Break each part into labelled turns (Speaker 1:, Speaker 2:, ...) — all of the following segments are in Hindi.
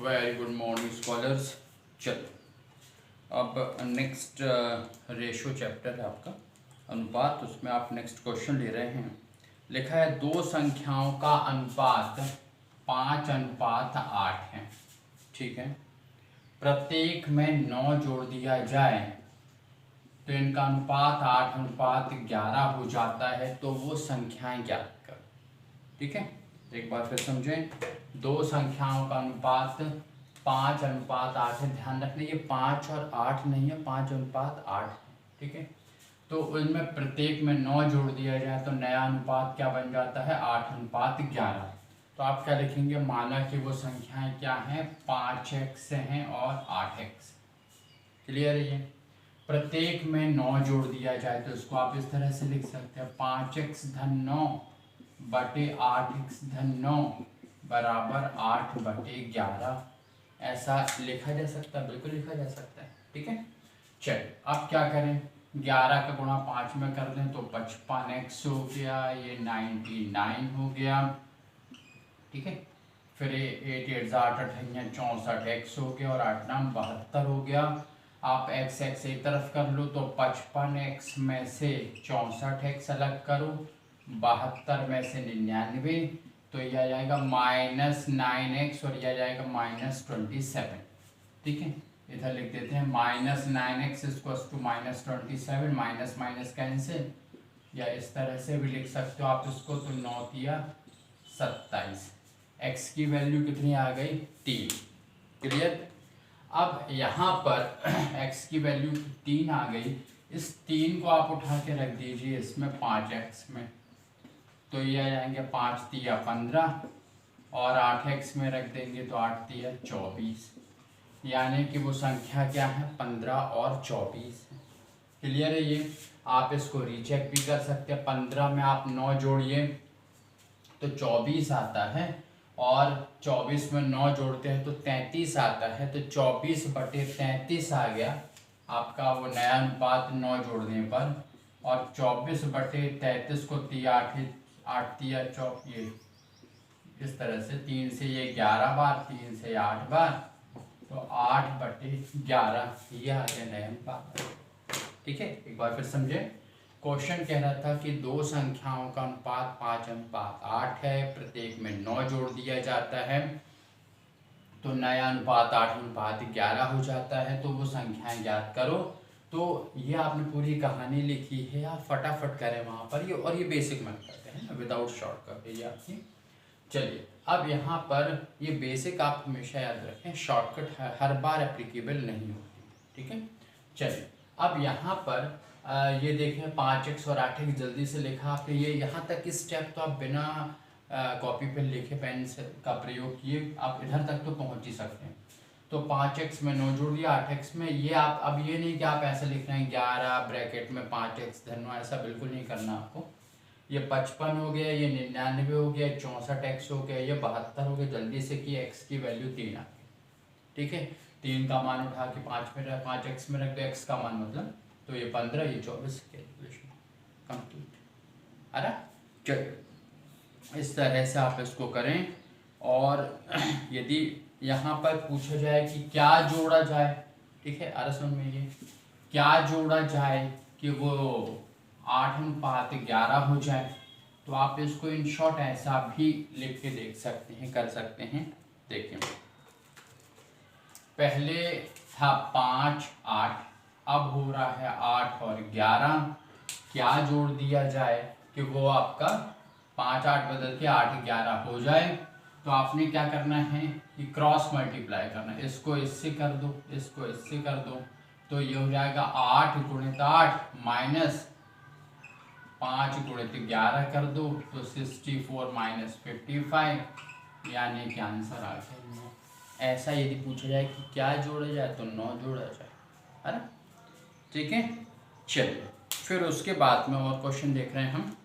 Speaker 1: Very good morning scholars. चलो अब नेक्स्ट रेशो चैप्टर है आपका अनुपात, उसमें आप नेक्स्ट क्वेश्चन ले रहे हैं। लिखा है दो संख्याओं का अनुपात 5:8 है। ठीक है, प्रत्येक में 9 जोड़ दिया जाए तो इनका अनुपात 8:11 हो जाता है, तो वो संख्याएं ज्ञात करो। ठीक है, एक बार फिर समझें। दो संख्याओं का अनुपात 5:8 है। ध्यान रखना ये 5 और 8 नहीं है, 5:8 है। ठीक है, तो इनमें प्रत्येक में 9 जोड़ दिया जाए तो नया अनुपात क्या बन जाता है, 8:11। तो आप क्या लिखेंगे, माना कि वो संख्याएं क्या हैं, 5x हैं और 8x। क्लियर है ये। प्रत्येक में 9 जोड़ दिया जाए तो इसको आप इस तरह से लिख सकते हैं, 5x धन 9 बटे 8x धन 9 बराबर 8/11। ऐसा लिखा जा सकता है, बिल्कुल लिखा जा सकता है। ठीक है, चलिए अब क्या करें, 11 का गुणा 5 में कर दें तो 55x हो गया, ये 99 हो गया। ठीक है, फिर 8 8 64x हो गया और 8 9 72 हो गया। आप x एक तरफ कर लो तो 55x में से 64x अलग करो, 72 में से 99, तो यह आ जाएगा -9x और यह आ जाएगा -27। ठीक है, इधर लिख देते हैं -9x equals to -27, minus minus cancel, या इस तरह से भी लिख सकते हो आप इसको, तो 9 तिया 27। x की वैल्यू कितनी आ गई, 3। क्लियर। अब यहाँ पर x की वैल्यू 3 आ गई, इस 3 को आप उठा के रख दीजिए इसमें 5x में, तो ये आ जाएंगे 5 तिया 15 और 8x में रख देंगे तो 8 तिया 24, यानी कि वो संख्या क्या है, 15 और 24 है। क्लियर है ये। आप इसको रीचेक भी कर सकते हैं। 15 में आप 9 जोड़िए तो 24 आता है, और 24 में 9 जोड़ते हैं तो 33 आता है, तो 24/33 आ गया आपका वो नया अनुपात 9 जोड़ने पर। और 24/33 को 8 तिया 4, ये इस तरह से 3 से ये 11 बार, 3 से 8 बार, तो 8/11 ये आ गया नया अनुपात। ठीक है, एक बार फिर समझे। क्वेश्चन कह रहा था कि दो संख्याओं का अनुपात 5:8 है, प्रत्येक में 9 जोड़ दिया जाता है तो नया अनुपात 8:11 हो जाता है, तो वो संख्याएं ज्ञात करो। तो ये आपने पूरी कहानी लिखी है, आप फटाफट करें वहाँ पर ये, और ये बेसिक मत करते हैं विदाउट शॉर्टकट है ये आपकी। चलिए अब यहाँ पर ये बेसिक आप हमेशा याद रखें, शॉर्टकट हर बार एप्लीकेबल नहीं होती। ठीक है, चलिए अब यहाँ पर ये देखें 5x और 8x जल्दी से लिखा आपने। ये यहाँ तक इस स्टेप तो आप बिना कॉपी पे लिखे पेन से का प्रयोग किए आप इधर तक तो पहुँच ही सकते हैं। तो 5x में 9 जोड़ दिया, 8x में ये आप, अब ये नहीं कि आप ऐसे लिख रहे हैं 11 ब्रैकेट में 5x धन 9, ऐसा बिल्कुल नहीं करना आपको। ये 55 हो गया, ये 99 हो गया, 64x हो गया, ये 72 हो गया। जल्दी से कि x की वैल्यू 3 आ गई। ठीक है, 3 का मान उठा के 5x में रख दो, x का मान मतलब, तो ये 15, ये 24, कैलकुलेशन कंप्लीट। अरे चलिए इस तरह से आप इसको करें। और यदि यहाँ पर पूछा जाए कि क्या जोड़ा जाए, ठीक है, अरे सुन में, ये क्या जोड़ा जाए कि वो 8:11 हो जाए, तो आप इसको इन शॉर्ट ऐसा भी लिख के देख सकते हैं, कर सकते हैं। देखिए पहले था 5 8, अब हो रहा है 8 और 11। क्या जोड़ दिया जाए कि वो आपका 5 8 बदल के 8 11 हो जाए, तो आपने क्या करना है कि क्रॉस मल्टीप्लाई करना है। इसको इससे कर दो, इसको इससे कर दो, तो ये हो जाएगा 8 × 8 माइनस 5 × 11 कर दो तो 64 - 55, यानी कि आंसर आ गया 9। ऐसा यदि पूछा जाए कि क्या जोड़ा जाए तो 9 जोड़ा जाए, है ना। ठीक है, चलिए फिर उसके बाद में और क्वेश्चन देख रहे हैं हम।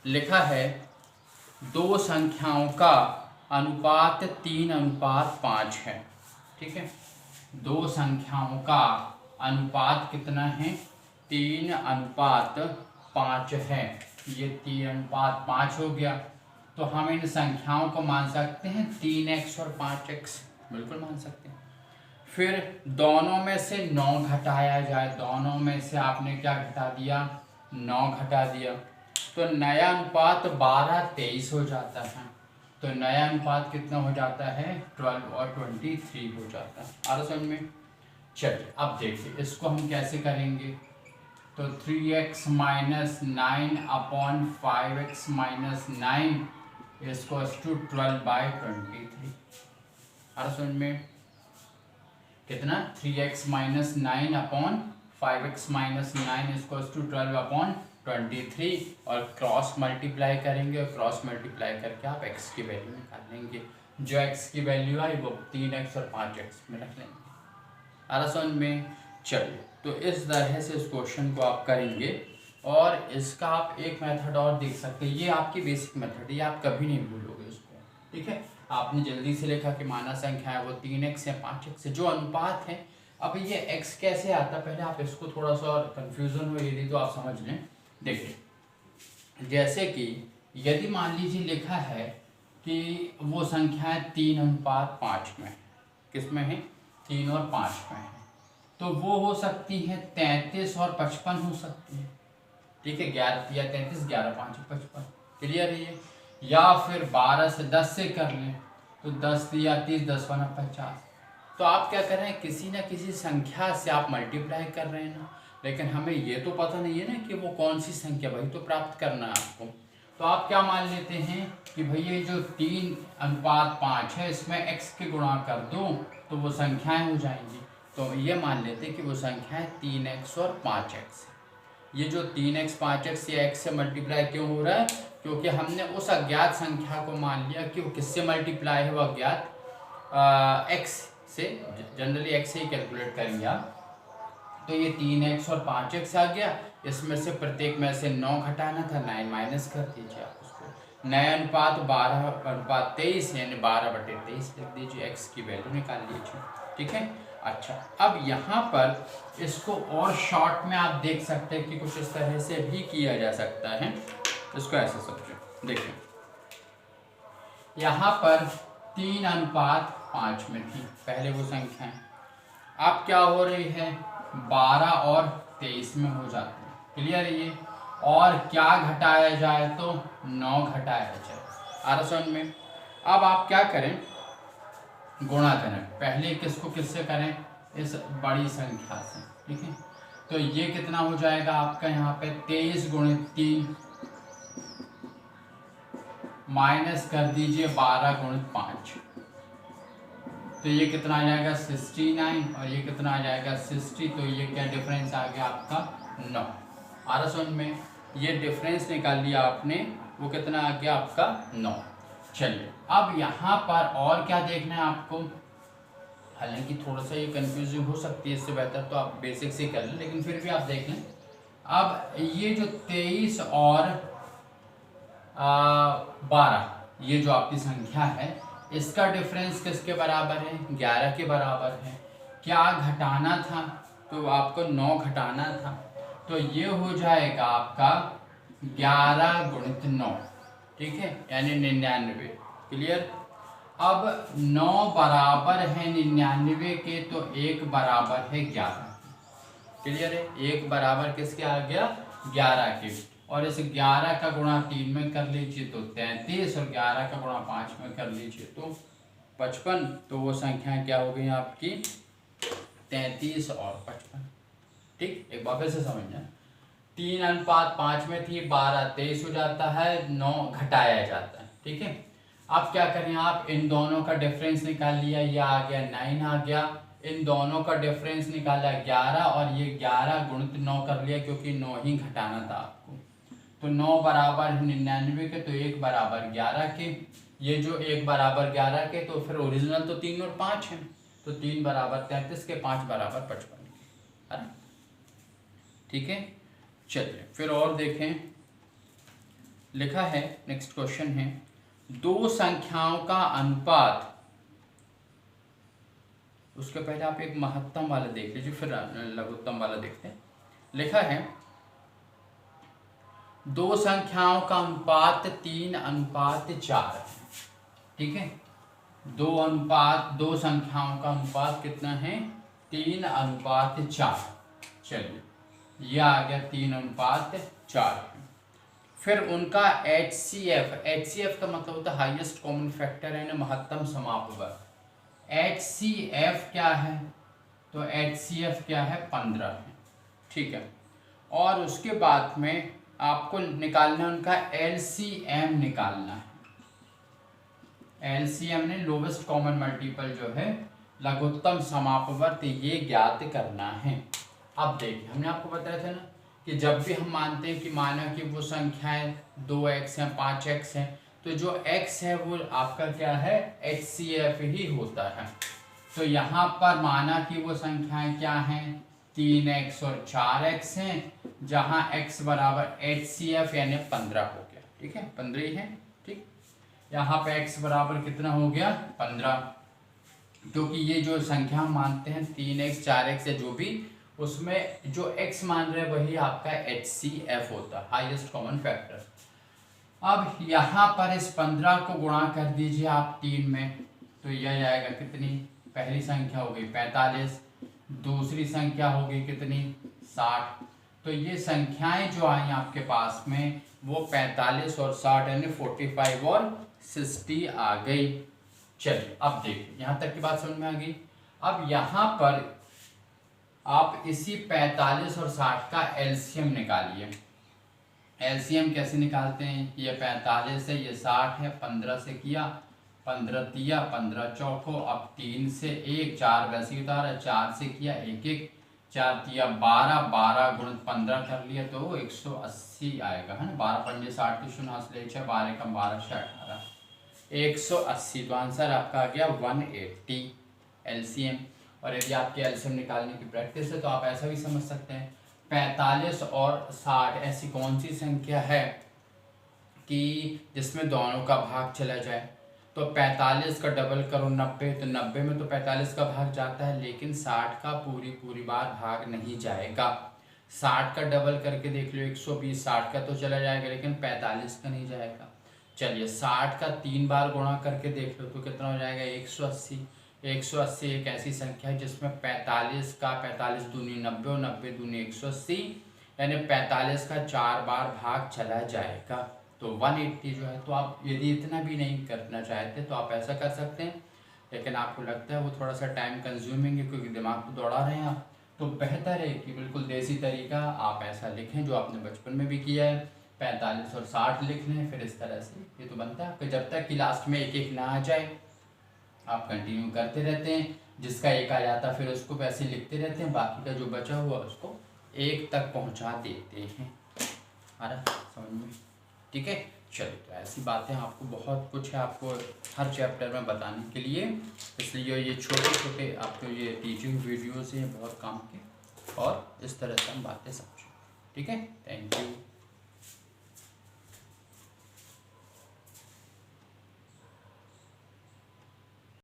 Speaker 1: लिखा है दो संख्याओं का अनुपात 3:5 है। ठीक है, दो संख्याओं का अनुपात कितना है, 3:5 है। ये 3:5 हो गया। तो तो हम इन संख्याओं को मान सकते हैं 3x और 5x, बिल्कुल मान सकते हैं। फिर दोनों में से 9 घटाया जाए, दोनों में से आपने क्या घटा दिया, 9 घटा दिया, तो नया अनुपात 12-23 हो जाता है। तो नया अनुपात कितना हो जाता है, 12 और 23 हो जाता है। आ रहा समझ में? चलिए अब देखिए इसको हम कैसे करेंगे। तो 3x minus 9 upon 5x minus 9 इसको 12/23। आ रहा समझ में? कितना, 3x minus 9 upon 5x minus 9 इसको 12/23 और क्रॉस मल्टीप्लाई करेंगे, और क्रॉस मल्टीप्लाई करके आप x की वैल्यू निकाल लेंगे। जो x की वैल्यू आई वो 3x और 5x में रख लेंगे। आ रहा समझ में? चलिए तो इस तरह से इस क्वेश्चन को आप करेंगे, और इसका आप एक मेथड और देख सकते हैं। ये आपकी बेसिक मेथड है, ये आप कभी नहीं भूलोगे इसको, ठीक है। आपने जल्दी से लिखा कि माना संख्या है वो 3x या 5x है, जो अनुपात है। अब ये x कैसे आता है, पहले आप इसको थोड़ा सा और कन्फ्यूजन हो यदि तो आप समझ लें। देखिए जैसे कि यदि मान लीजिए लिखा है कि वो संख्या है 3:5 में, किस में है, 3 और 5 में है, तो वो हो सकती है 33 और 55 हो सकती है, ठीक है। 11 या 33, 11 5 55, क्लियर है ये। या फिर 12 से 10 से कर लें, तो 10 या 30, 10 × 50। तो आप क्या कर रहे हैं, किसी ना किसी संख्या से आप मल्टीप्लाई कर रहे हैं ना, लेकिन हमें ये तो पता नहीं है ना कि वो कौन सी संख्या, भाई तो प्राप्त करना है आपको। तो आप क्या मान लेते हैं कि भैया जो 3:5 है इसमें x के गुणा कर दूं तो वो संख्याएं हो जाएंगी। तो ये मान लेते हैं कि वो संख्याएं 3x और 5x। ये जो 3x 5x ये x से मल्टीप्लाई क्यों हो रहा है, क्योंकि हमने उस अज्ञात संख्या को मान लिया कि वो किससे मल्टीप्लाई है, वो अज्ञात x से, जनरली x से ही कैलकुलेट करेंगे आप। तो ये 3x और 5x आ गया, इसमें से प्रत्येक में से 9 घटाना था, 9 माइनस कर दीजिए आप उसको। नया अनुपात 12/23 यानी 12/23 लिख दीजिए, x की वैल्यू निकाल लीजिए, ठीक है। अच्छा अब यहाँ पर इसको और शॉर्ट में आप देख सकते हैं कि कुछ इस तरह से भी किया जा सकता है। इसको ऐसे समझो, देखिए यहाँ पर 3:5 में थी पहले वो संख्या है, अब क्या हो रही है 12 और 23 में हो जाती है, क्लियर है ये। और क्या घटाया जाए, तो 9 घटाया जाए। आ रहा समझ में? अब आप क्या करें, गुणा करें, पहले किसको किससे करें, इस बड़ी संख्या से, ठीक है। तो ये कितना हो जाएगा आपका यहाँ पे 23 × 3 माइनस कर दीजिए 12 × 5, तो ये कितना आ जाएगा 69, और ये कितना आ जाएगा 60। तो ये क्या डिफरेंस आ गया आपका 9। आ रहा समझ में? ये डिफरेंस निकाल लिया आपने, वो कितना आ गया आपका 9। चलिए अब यहाँ पर और क्या देखना है आपको, हालांकि थोड़ा सा ये कंफ्यूजिंग हो सकती है, इससे बेहतर तो आप बेसिक से कर लें, लेकिन फिर भी आप देख लें। अब ये जो 23 और 12 ये जो आपकी संख्या है, इसका डिफरेंस किसके बराबर है, 11 के बराबर है। क्या घटाना था, तो आपको 9 घटाना था, तो ये हो जाएगा आपका 11 × 9, ठीक है, यानी 99, क्लियर। अब 9 बराबर है 99 के, तो 1 बराबर है 11, क्लियर है। 1 बराबर किसके आ गया, 11 के, और इस 11 का गुणा 3 में कर लीजिए तो 33, और 11 का गुणा 5 में कर लीजिए तो 55। तो वो संख्या क्या हो गई आपकी 33 और 55, ठीक। एक बार फिर से समझना, 3:5 में थी, 12 23 हो जाता है, 9 घटाया जाता है, ठीक है। अब क्या करें, आप इन दोनों का डिफरेंस निकाल लिया, ये आ गया 9 आ गया, इन दोनों का डिफरेंस निकाला 11, और ये 11 × 9 कर लिया, क्योंकि 9 ही घटाना था आपको। तो 9 बराबर 99 के, तो 1 बराबर 11 के, ये जो 1 बराबर 11 के, तो फिर ओरिजिनल तो 3 और 5 है, तो 3 बराबर 33 के, 5 बराबर 55 के, है ना, ठीक है। चलिए फिर और देखें, लिखा है नेक्स्ट क्वेश्चन है, दो संख्याओं का अनुपात, उसके पहले आप एक महत्तम वाला देख लीजिए, फिर लघुत्तम वाला देखते हैं। लिखा है दो संख्याओं का अनुपात 3:4 है। ठीक है, दो संख्याओं का अनुपात कितना है? 3:4। चलिए, यह आ गया 3:4। फिर उनका HCF का मतलब होता है हाईएस्ट कॉमन फैक्टर, यानी महत्तम समापवर्ग। HCF क्या है? तो HCF क्या है? 15 है। ठीक है, और उसके बाद में आपको निकालना है उनका LCM निकालना है। LCM ने लोवेस्ट कॉमन मल्टीपल जो है, लघुत्तम समापवर्ग, ये ज्ञात करना है। अब देखिए, हमने आपको बताया था ना कि जब भी हम मानते हैं कि माना कि वो संख्याएं 2x हैं, 5x हैं, तो जो x है वो आपका क्या है? HCF ही होता है। तो यहाँ पर माना कि वो संख्याएं क्या हैं? 3x और 4x हैं, जहाँ x बराबर HCF यानी 15 हो गया। ठीक है, 15 ही है। ठीक, यहाँ पे x बराबर कितना हो गया? 15, क्योंकि ये जो संख्या हम मानते हैं 3x 4x या जो भी, उसमें जो x मान रहे हैं वही आपका HCF होता है, हाईएस्ट कॉमन फैक्टर। अब यहाँ पर इस 15 को गुणा कर दीजिए आप 3 में, तो यह आएगा कितनी? पहली संख्या होगी 45, दूसरी संख्या होगी कितनी? 60। तो ये संख्याएं जो आई आपके पास में वो 45 और 60 यानी 45 और 60 आ गई। चलिए, अब देखिए, यहाँ तक की बात समझ में आ गई। अब यहाँ पर आप इसी 45 और 60 का LCM निकालिए। LCM कैसे निकालते हैं? ये 45 है, ये 60 है, 15 से किया, 15 तिया 15 चौको, अब 3 से 1, 4 वैसे ही उतारा, 4 से किया 1 1, 4 तिया 12, 12 गुणित 15 कर लिया तो 180 आएगा, है ना। 12 पंजे 60 की 0 ले 6, 12 कम 12 से 18, 180। तो आंसर आपका आ गया 180 LCM। और यदि आपके LCM निकालने की प्रैक्टिस है तो आप ऐसा भी समझ सकते हैं, 45 और 60 ऐसी कौन सी संख्या है कि जिसमें दोनों का भाग चला जाए? तो 45 का डबल करो 90, तो 90 में तो 45 का भाग जाता है, लेकिन 60 का पूरी बार भाग नहीं जाएगा। 60 का डबल करके देख लो 120, 60 का तो चला जाएगा लेकिन 45 का नहीं जाएगा। चलिए, 60 का 3 बार गुणा करके देख लो तो कितना हो जाएगा? 180। 180 एक ऐसी संख्या है जिसमें 45 का 45 दूनी 90 और 90 दूनी 180, यानी 45 का 4 बार भाग चला जाएगा, तो 180 जो है। तो आप यदि इतना भी नहीं करना चाहते तो आप ऐसा कर सकते हैं, लेकिन आपको लगता है वो थोड़ा सा टाइम कंज्यूमिंग है क्योंकि दिमाग को दौड़ा रहे हैं आप, तो बेहतर है कि बिल्कुल देसी तरीका आप ऐसा लिखें जो आपने बचपन में भी किया है, 45 और 60 लिख लें। फिर इस तरह से ये तो बनता है आपका, जब तक कि लास्ट में एक एक ना आ जाए आप कंटिन्यू करते रहते हैं। जिसका एक आ जाता फिर उसको वैसे लिखते रहते हैं, बाकी का जो बचा हुआ उसको एक तक पहुंचा देते हैं। आ रहा समझ में? ठीक है, चलिए, तो ऐसी बातें आपको बहुत कुछ है आपको हर चैप्टर में बताने के लिए, इसलिए ये छोटे छोटे आपको ये टीचिंग वीडियोस हैं बहुत काम के, और इस तरह से हम बातें समझें। ठीक है, थैंक यू।